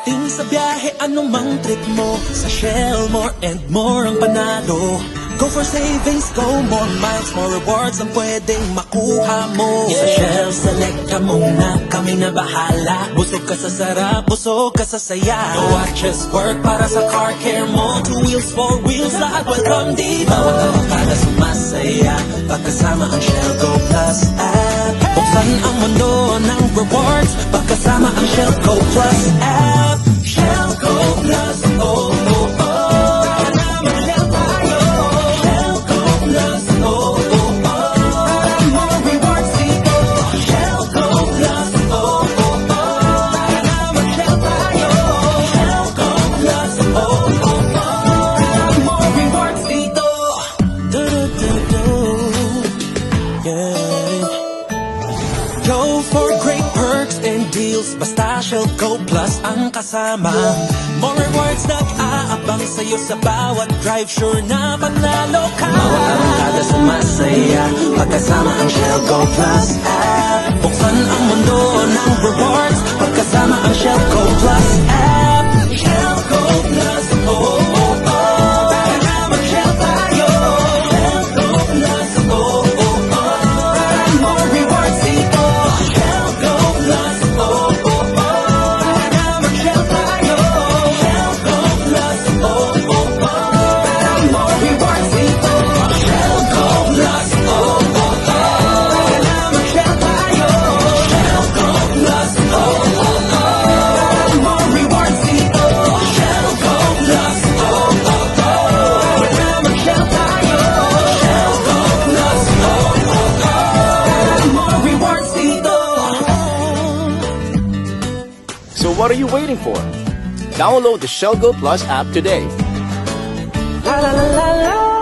Pagdating sa biyahe, anumang trip mo, sa Shell, more and more ang panalo. Go for savings, go more miles, more rewards ang pwedeng makuha mo. Sa Shell, select ka muna, kami na bahala. Busog ka sa sarap, busog ka sa saya. No watches work para sa car care mo. 2 wheels, 4 wheels, lahat welcome dito. Bawat avocado sumasaya, pagkasama ang Shell Go Plus app. Buksan ang mundo ng rewards, pagkasama ang Shell Go Plus app. Shell Go Plus, oh, oh, oh. Basta Shell Go Plus ang kasama. More rewards nag-aabang sa'yo sa bawat drive. Sure na panalo ka. Bawat arangkada sumasaya, pagkasama ang Shell Go Plus app. Buksan ang mundo ng rewards, pagkasama ang Shell Go Plus app. Shell Go Plus, oh, oh, oh. Para na mag-Shell tayo. Shell Go Plus, oh, oh, oh. Para more rewards dito. Shell Go Plus, oh. So what are you waiting for? Download the Shell Go Plus app today. La la la la la.